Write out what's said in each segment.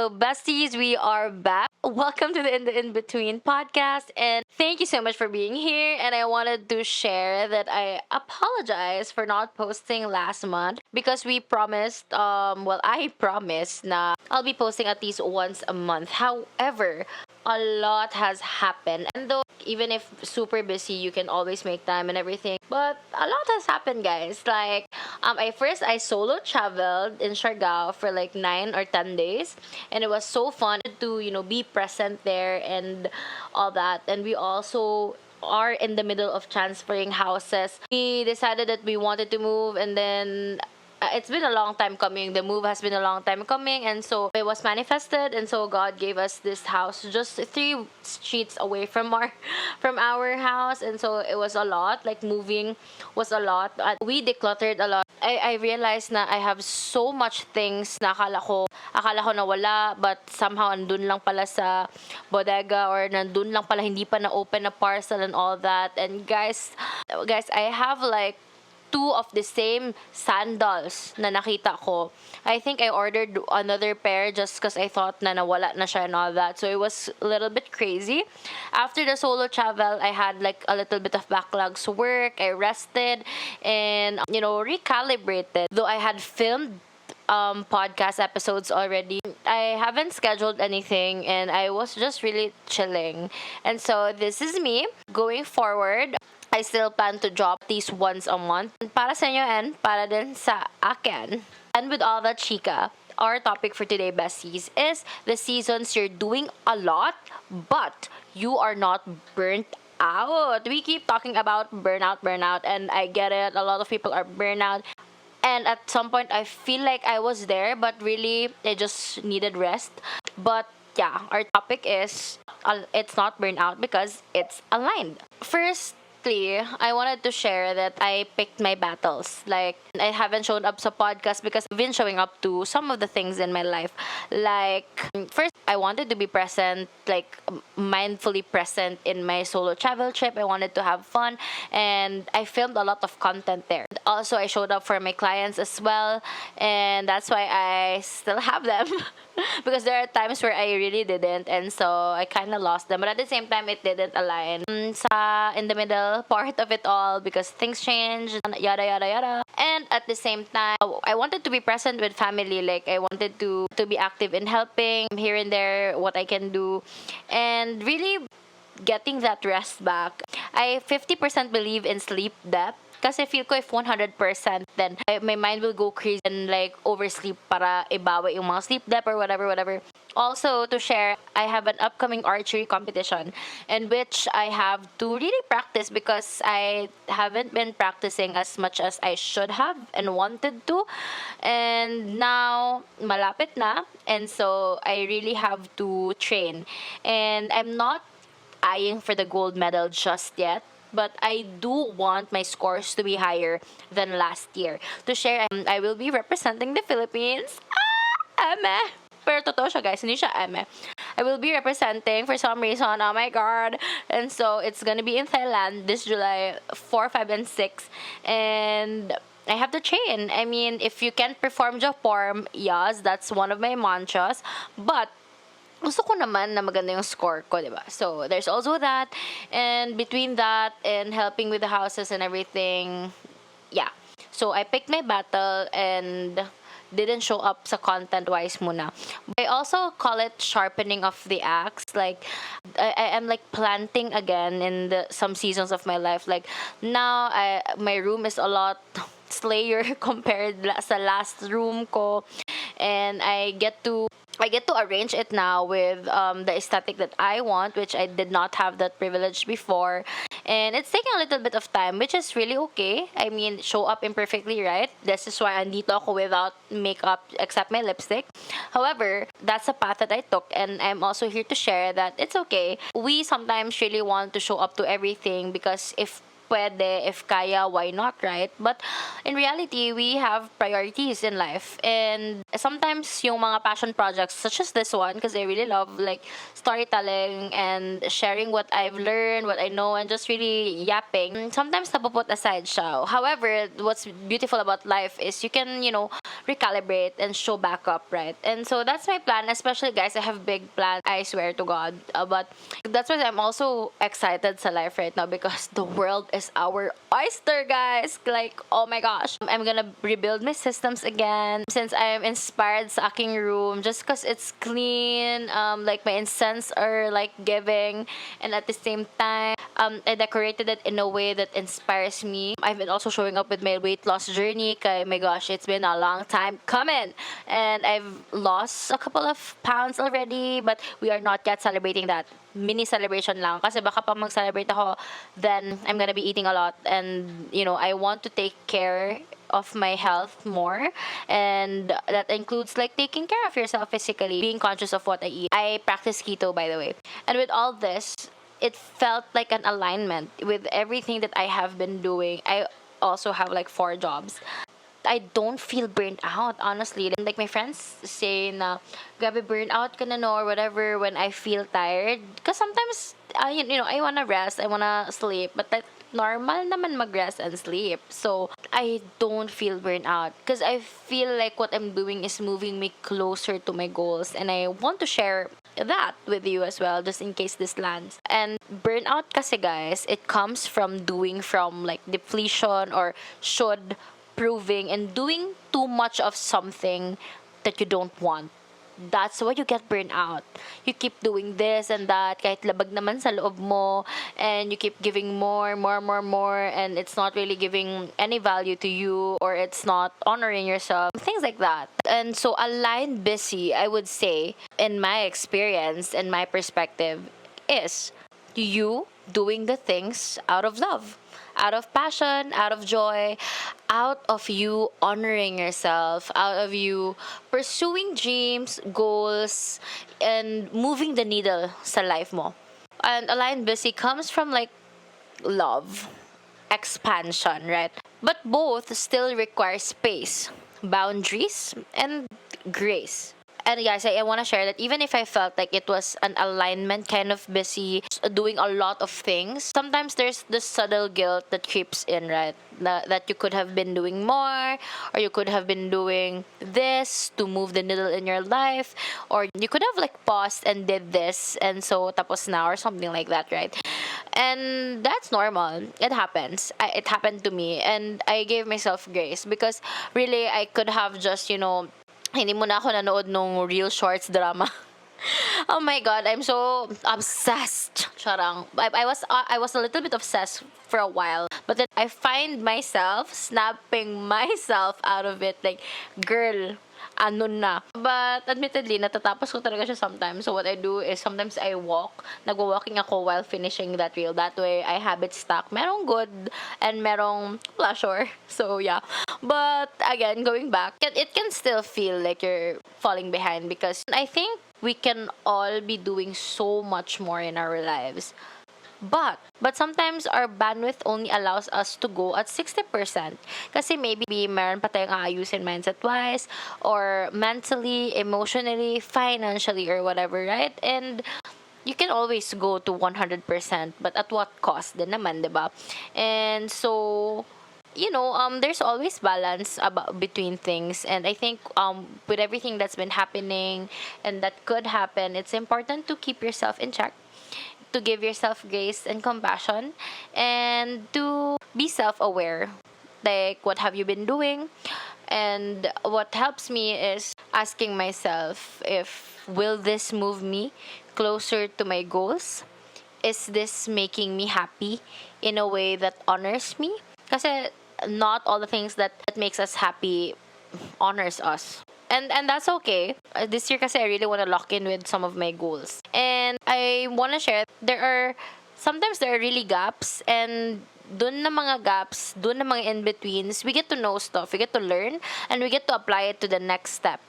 So, besties, we are back. Welcome to the In Between podcast, and thank you so much for being here. And I wanted to share that I apologize for not posting last month because we promised, I promised na I'll be posting at least once a month. However, a lot has happened, and though even if super busy, you can always make time and everything. But a lot has happened, guys. Like, I solo traveled in Siargao for like 9 or 10 days, and it was so fun to be present there and all that. And we also are in the middle of transferring houses. We decided that we wanted to move, and then it's been a long time coming. The move has been a long time coming, and so it was manifested, and so God gave us this house just 3 streets away from our house, and so it was a lot. Like, moving was a lot. We decluttered a lot. I realized na I have so much things na akala ko nawala, but somehow andun lang pala sa bodega, or nandun lang pala, hindi pa na open na parcel and all that. And guys, I have like 2 of the same sandals na nakita ko. I think I ordered another pair just because I thought na nawala na siya and all that. So it was a little bit crazy. After the solo travel, I had like a little bit of backlogs work. I rested and, recalibrated. Though I had filmed podcast episodes already, I haven't scheduled anything, and I was just really chilling. And so this is me. Going forward, I still plan to drop at least once a month. Para sa inyo and para din sa akin. And with all that chika, our topic for today, besties, is the seasons you're doing a lot, but you are not burnt out. We keep talking about burnout, and I get it. A lot of people are burnout. And at some point, I feel like I was there, but really, I just needed rest. But yeah, our topic is it's not burnout because it's aligned. First, I wanted to share that I picked my battles. Like, I haven't shown up sa podcast because I've been showing up to some of the things in my life. Like, first, I wanted to be present, like, mindfully present in my solo travel trip. I wanted to have fun, and I filmed a lot of content there. Also, I showed up for my clients as well, and that's why I still have them. Because there are times where I really didn't, and so I kind of lost them. But at the same time, it didn't align in the middle part of it all, because things changed, yada yada yada. And at the same time, I wanted to be present with family. Like, I wanted to be active in helping here and there what I can do, and really getting that rest back. I 50% believe in sleep debt. Kasi feel ko if 100%, then my mind will go crazy and like oversleep para ibawi yung mga sleep debt or whatever. Also, to share, I have an upcoming archery competition in which I have to really practice because I haven't been practicing as much as I should have and wanted to. And now, malapit na. And so, I really have to train. And I'm not eyeing for the gold medal just yet, but I do want my scores to be higher than last year. To share, I will be representing the Philippines. Eme! Pero totoo siya, guys. Hindi siya eme. I will be representing for some reason. Oh my God. And so, it's gonna be in Thailand this July 4, 5, and 6. And I have to train. I mean, if you can't perform job form, yes, that's one of my mantras. But gusto ko naman na maganda yung score ko, diba? So, there's also that. And between that and helping with the houses and everything, yeah. So, I picked my battle and didn't show up sa content-wise muna. I also call it sharpening of the axe. Like, I am like planting again in some seasons of my life. Like, now, my room is a lot slayer compared sa last room ko. And I get to arrange it now with the aesthetic that I want, which I did not have that privilege before. And it's taking a little bit of time, which is really okay. I mean, show up imperfectly, right? This is why andito ako without makeup except my lipstick. However, that's a path that I took, and I'm also here to share that it's okay. We sometimes really want to show up to everything because if pwede, if kaya, why not, right? But in reality, we have priorities in life. And sometimes yung mga passion projects, such as this one, because I really love like storytelling and sharing what I've learned, what I know, and just really yapping, sometimes napuput aside siya. However, what's beautiful about life is you can, recalibrate and show back up, right? And so that's my plan, especially guys, I have big plans, I swear to God. But that's why I'm also excited sa life right now because the world is our oyster, guys. Like, oh my gosh. I'm gonna rebuild my systems again since I'm inspired sa aking room just because it's clean. Like my incense are like giving, and at the same time, I decorated it in a way that inspires me. I've been also showing up with my weight loss journey. Kay, my gosh, it's been a long time coming, and I've lost a couple of pounds already, but we are not yet celebrating that. Mini celebration lang kasi baka pa mag-celebrate ako, then I'm gonna be eating a lot, and I want to take care of my health more, and that includes like taking care of yourself physically, being conscious of what I eat. I practice keto, by the way, and with all this, it felt like an alignment with everything that I have been doing. I also have like 4 jobs. I don't feel burnt out, honestly. Like my friends say na, grabe burnt out ka na, no, or whatever, when I feel tired. Because sometimes, I wanna rest, I wanna sleep, but that normal naman mag-rest and sleep. So, I don't feel burnt out. Because I feel like what I'm doing is moving me closer to my goals. And I want to share that with you as well, just in case this lands. And burnout kasi, guys, it comes from doing from like depletion or should proving and doing too much of something that you don't want. That's why you get burned out. You keep doing this and that, kahit labag naman sa loob mo, and you keep giving more, and it's not really giving any value to you, or it's not honoring yourself, things like that. And so aligned busy, I would say, in my experience and my perspective, is you doing the things out of love, out of passion, out of joy, out of you honoring yourself, out of you pursuing dreams, goals, and moving the needle sa life mo. And aligned busy comes from like love, expansion, right? But both still require space, boundaries, and grace. And guys, I want to share that even if I felt like it was an alignment kind of busy, doing a lot of things, sometimes there's the subtle guilt that creeps in, right? That you could have been doing more, or you could have been doing this to move the needle in your life, or you could have like paused and did this, and so tapos na, or something like that, right? And that's normal. It happens. It happened to me, and I gave myself grace because really I could have just, hindi mo na ako nanood nung real shorts drama. Oh my god, I'm so obsessed. Charang. I was a little bit obsessed for a while, but then I find myself snapping myself out of it, like, girl, ano na. But admittedly, natatapos ko talaga siya sometimes. So what I do is sometimes I walk. Nagwa-walking ako while finishing that reel. That way, I habit stack. Merong good and merong pleasure. So yeah. But again, going back, it can still feel like you're falling behind because I think we can all be doing so much more in our lives. But sometimes our bandwidth only allows us to go at 60%. Kasi maybe meron pa tayong aayusin mindset-wise, or mentally, emotionally, financially, or whatever, right? And you can always go to 100%, but at what cost din naman, diba? And so, there's always balance between things, and I think with everything that's been happening and that could happen, it's important to keep yourself in check, to give yourself grace and compassion, and to be self-aware. Like, what have you been doing? And what helps me is asking myself, if will this move me closer to my goals? Is this making me happy in a way that honors me? Kasi not all the things that makes us happy honors us. And that's okay. This year kasi I really want to lock in with some of my goals. And I want to share, sometimes there are really gaps, and dun na mga gaps, dun na mga in-betweens, we get to know stuff, we get to learn, and we get to apply it to the next step.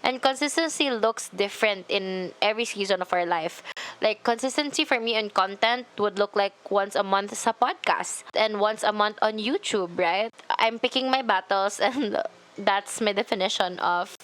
And consistency looks different in every season of our life. Like, consistency for me on content would look like once a month sa podcast and once a month on YouTube, right? I'm picking my battles, and that's my definition of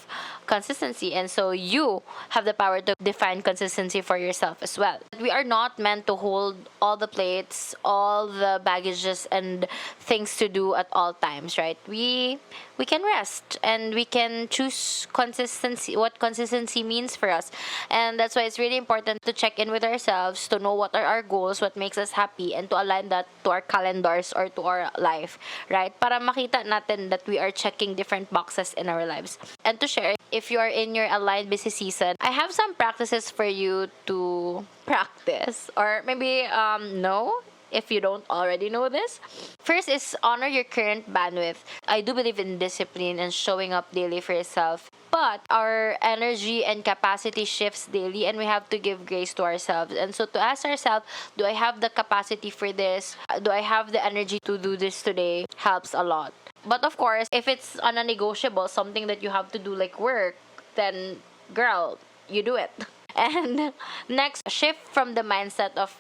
consistency. And so you have the power to define consistency for yourself as well. We are not meant to hold all the plates, all the baggages and things to do at all times, right? We can rest, and we can choose consistency, what consistency means for us. And that's why it's really important to check in with ourselves, to know what are our goals, what makes us happy, and to align that to our calendars or to our life, right? Para makita natin that we are checking different boxes in our lives. And to share, if you are in your aligned busy season, I have some practices for you to practice, or maybe no, if you don't already know this. First is honor your current bandwidth. I do believe in discipline and showing up daily for yourself, but our energy and capacity shifts daily, and we have to give grace to ourselves. And so to ask ourselves, do I have the capacity for this? Do I have the energy to do this today? Helps a lot. But of course, if it's on a negotiable, something that you have to do like work, then girl, you do it. And next, shift from the mindset of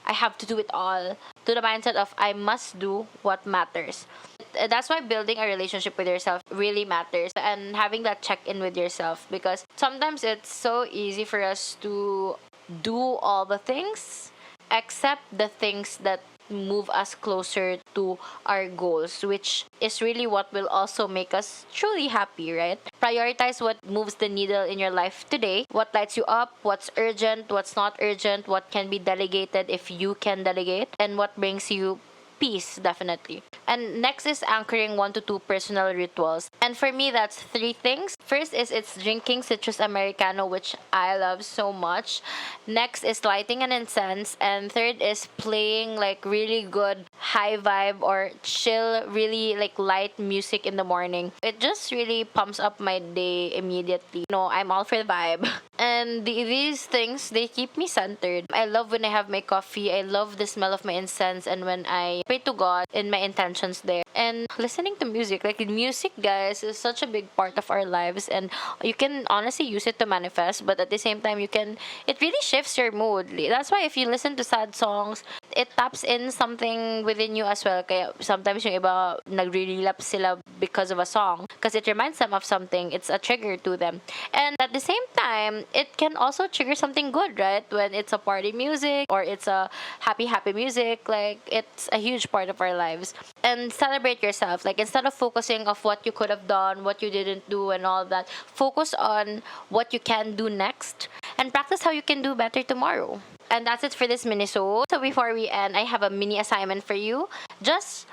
I have to do it all to the mindset of I must do what matters. That's why building a relationship with yourself really matters, and having that check-in with yourself, because sometimes it's so easy for us to do all the things except the things that move us closer to our goals, which is really what will also make us truly happy, right? Prioritize what moves the needle in your life today, what lights you up, what's urgent, what's not urgent, what can be delegated if you can delegate, and what brings you peace, definitely. And next is anchoring 1 to 2 personal rituals. And for me, that's 3 things. First is it's drinking citrus americano, which I love so much. Next is lighting an incense. And third is playing like really good high vibe or chill, really like light music in the morning. It just really pumps up my day immediately. No, I'm all for the vibe. And these things, they keep me centered. I love when I have my coffee. I love the smell of my incense, and when I pray to God in my intentions there. And listening to music, like music, guys, is such a big part of our lives, and you can honestly use it to manifest, but at the same time, it really shifts your mood. That's why if you listen to sad songs, it taps in something within you as well. Kaya sometimes yung iba nagre-relapse sila because of a song, because it reminds them of something. It's a trigger to them. And at the same time, it can also trigger something good, right? When it's a party music or it's a happy music, like it's a huge part of our lives. And celebrate yourself. Like, instead of focusing of what you could have done, what you didn't do, and all that, focus on what you can do next, and practice how you can do better tomorrow. And that's it for this minisode. So before we end, I have a mini assignment for you. Just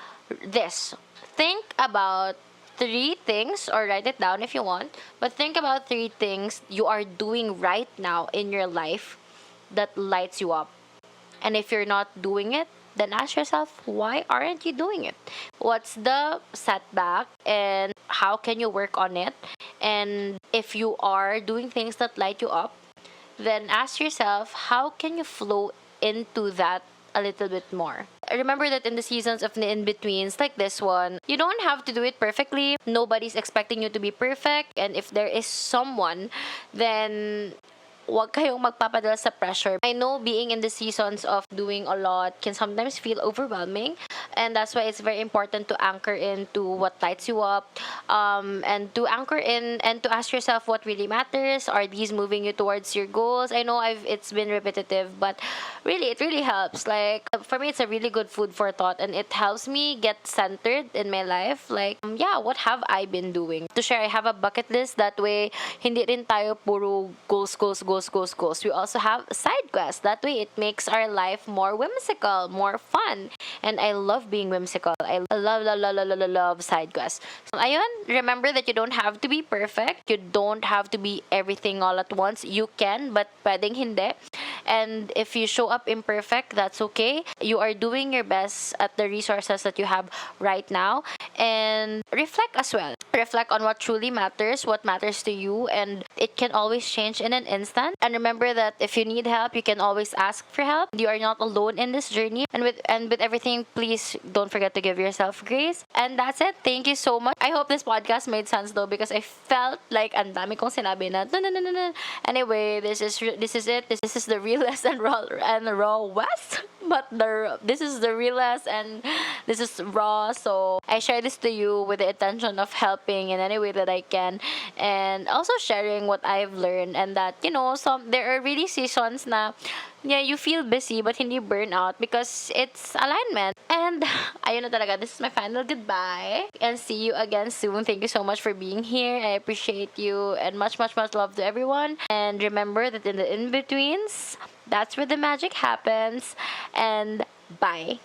this. Think about 3 things, or write it down if you want, but think about 3 things you are doing right now in your life that lights you up. And if you're not doing it, then ask yourself, why aren't you doing it? What's the setback, and how can you work on it? And if you are doing things that light you up, then ask yourself, how can you flow into that a little bit more? Remember that in the seasons of the in-betweens like this one, you don't have to do it perfectly. Nobody's expecting you to be perfect. And if there is someone, then wag kayong magpapadala sa pressure. I know being in the seasons of doing a lot can sometimes feel overwhelming, and that's why it's very important to anchor into what lights you up, and to anchor in and to ask yourself what really matters. Are these moving you towards your goals? I know it's been repetitive, but really, it really helps. Like, for me, it's a really good food for thought, and it helps me get centered in my life. Like, yeah, what have I been doing? To share, I have a bucket list. That way, hindi rin tayo puro goals. We also have side quests. That way, it makes our life more whimsical, more fun. And I love being whimsical. I love side quests. So, ayun, remember that you don't have to be perfect. You don't have to be everything all at once. You can, but pwedeng hindi. And if you show up imperfect, that's okay. You are doing your best at the resources that you have right now. And reflect as well. reflect on what truly matters, what matters to you, and it can always change in an instant. And remember that if you need help, you can always ask for help. You are not alone in this journey. And with everything, please don't forget to give yourself grace. And that's it. Thank you so much. I hope this podcast made sense though, because I felt like ang dami kong sinabi na no no no no no. Anyway, this is it. This is the realest and raw west. But this is the realest and this is raw. So I share this to you with the intention of helping in any way that I can, and also sharing what I've learned, and that there are really seasons na yeah, you feel busy but hindi burn out because it's alignment. And ayun na talaga, this is my final goodbye, and see you again soon. Thank you so much for being here. I appreciate you, and much much much love to everyone. And remember that in the in-betweens, that's where the magic happens. And bye.